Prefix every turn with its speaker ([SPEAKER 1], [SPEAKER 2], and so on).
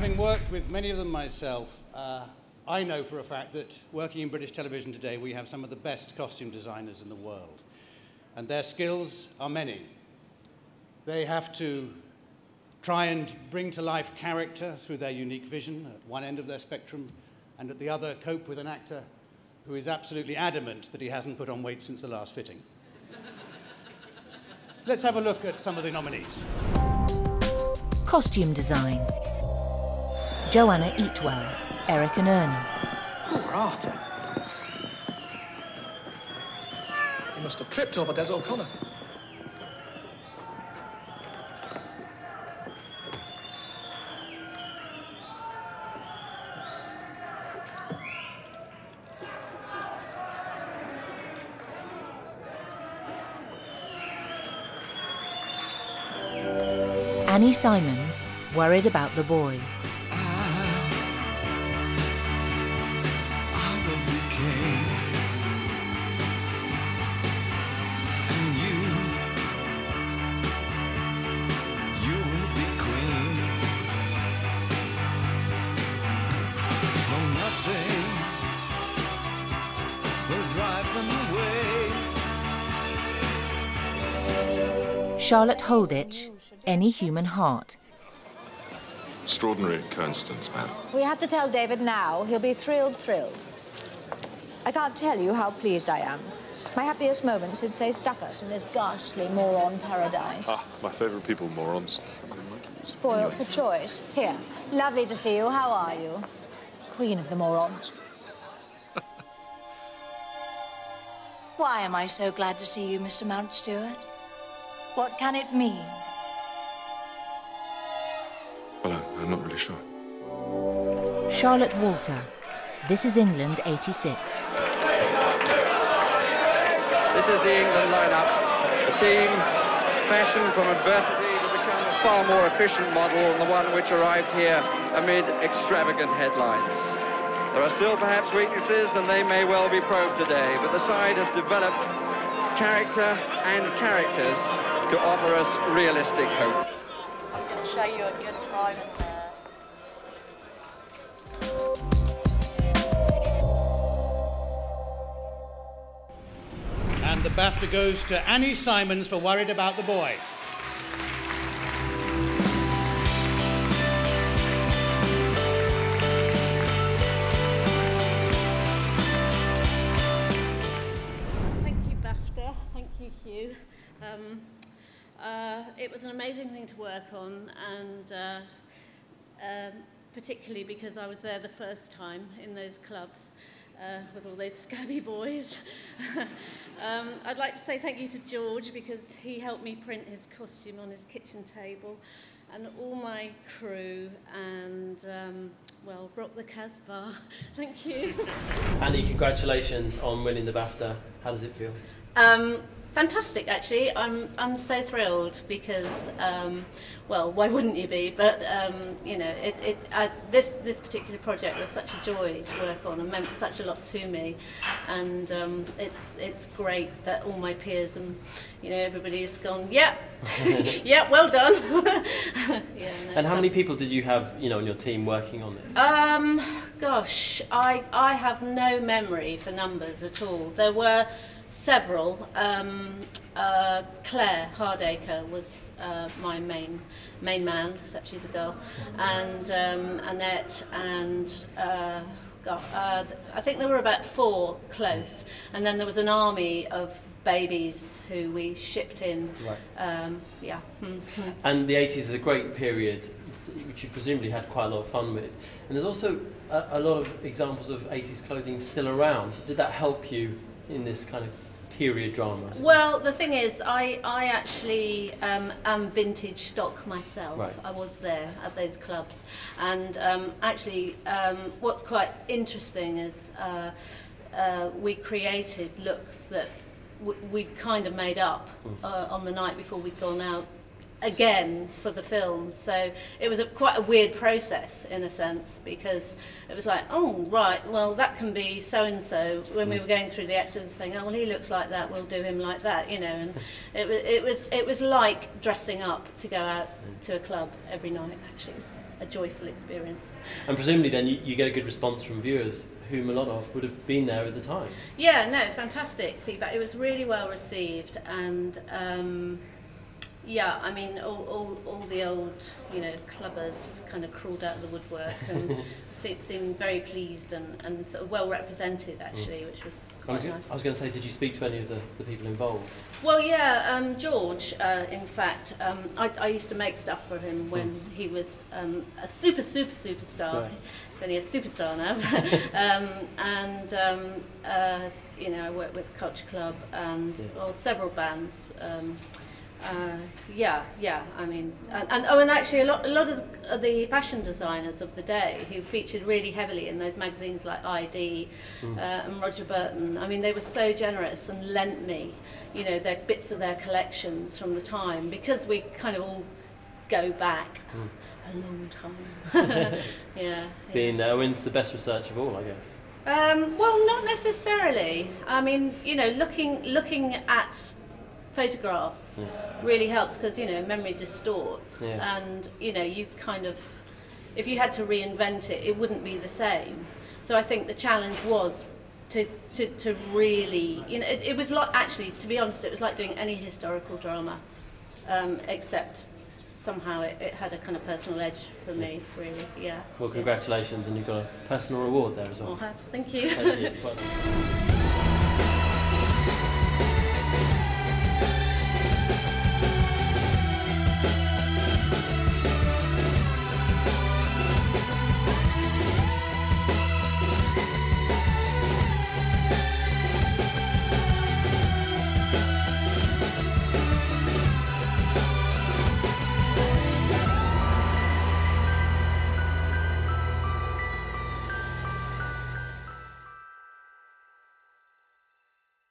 [SPEAKER 1] Having worked with many of them myself, I know for a fact that working in British television today, we have some of the best costume designers in the world. And their skills are many. They have to try and bring to life character through their unique vision at one end of their spectrum, and at the other cope with an actor who is absolutely adamant that he hasn't put on weight since the last fitting. Let's have a look at some of the nominees.
[SPEAKER 2] Costume design. Joanna Eatwell, Eric and Ernie.
[SPEAKER 3] Poor Arthur. He must have tripped over Des O'Connor.
[SPEAKER 2] Annie Simons, worried about the boy.
[SPEAKER 4] I will be king, and you will be queen. Though nothing will drive them away.
[SPEAKER 2] Charlotte Holditch, Any Human Heart.
[SPEAKER 5] Extraordinary coincidence, man.
[SPEAKER 6] We have to tell David now. He'll be thrilled. I can't tell you how pleased I am. My happiest moment since they stuck us in this ghastly moron paradise.
[SPEAKER 5] Ah, my favourite people, morons.
[SPEAKER 6] Spoiled for choice. Here, lovely to see you. How are you? Queen of the morons. Why am I so glad to see you, Mr. Mountstuart? What can it mean?
[SPEAKER 5] Well, I'm not really sure.
[SPEAKER 2] Charlotte Walter, This Is England 86.
[SPEAKER 7] This is the England lineup. A team fashioned from adversity to become a far more efficient model than the one which arrived here amid extravagant headlines. There are still perhaps weaknesses, and they may well be probed today, but the side has developed character and characters to offer us realistic hope.
[SPEAKER 6] I'm going to show you a good time in there.
[SPEAKER 1] And the BAFTA goes to Annie Simons for Worried About the Boy.
[SPEAKER 8] Thank you, BAFTA. Thank you, Hugh. It was an amazing thing to work on, and particularly because I was there the first time in those clubs with all those scabby boys. I'd like to say thank you to George, because he helped me print his costume on his kitchen table, and all my crew, and well, rock the Casbah. Thank you.
[SPEAKER 9] Annie, congratulations on winning the BAFTA. How does it feel?
[SPEAKER 8] Fantastic, actually. I'm so thrilled because, well, why wouldn't you be? But you know, this particular project was such a joy to work on and meant such a lot to me, and it's great that all my peers and everybody's gone, yeah, yeah, well done. Yeah, no,
[SPEAKER 9] and how many people did you have on your team working on this?
[SPEAKER 8] Gosh, I have no memory for numbers at all. There were several. Claire Hardacre was my main man, except she's a girl, and Annette, and I think there were about 4 close, and then there was an army of babies who we shipped in. Right. Yeah.
[SPEAKER 9] And the 80s is a great period, which you presumably had quite a lot of fun with, and there's also a lot of examples of 80s clothing still around. So did that help you in this kind of period drama?
[SPEAKER 8] Well, the thing is, I actually am vintage stock myself. Right. I was there at those clubs, and actually what's quite interesting is we created looks that we'd kind of made up on the night before we'd gone out again for the film. So it was quite a weird process in a sense, because it was like, oh right, well that can be so and so. When we were going through the extras, saying, oh well, he looks like that, we'll do him like that, you know. And it was like dressing up to go out to a club every night. Actually, it was a joyful experience.
[SPEAKER 9] And presumably then you get a good response from viewers, whom a lot of would have been there at the time.
[SPEAKER 8] Yeah, no, fantastic feedback. It was really well received, and yeah, I mean, all the old, you know, clubbers kind of crawled out of the woodwork and seemed very pleased and sort of well represented, actually, which was quite nice. I
[SPEAKER 9] was going to say, did you speak to any of the people involved?
[SPEAKER 8] Well, yeah, George, in fact, I used to make stuff for him when he was a superstar.
[SPEAKER 9] Right.
[SPEAKER 8] He's only a superstar now. You know, I worked with Culture Club and several bands. Yeah, I mean, and actually a lot of the fashion designers of the day who featured really heavily in those magazines like ID and Roger Burton, I mean, they were so generous and lent me, you know, their bits of their collections from the time, because we kind of all go back a long time. Yeah.
[SPEAKER 9] Being wins the best research of all, I guess.
[SPEAKER 8] Well, not necessarily. I mean, you know, looking at photographs really helps, because, you know, memory distorts, and, you know, you kind of, if you had to reinvent it, it wouldn't be the same. So I think the challenge was to really, you know, it was like, actually, to be honest, it was like doing any historical drama, except somehow it had a kind of personal edge for me, really. Yeah.
[SPEAKER 9] Well, congratulations, and you've got a personal reward there as well.
[SPEAKER 8] Oh, thank you.
[SPEAKER 9] Thank you. Well done.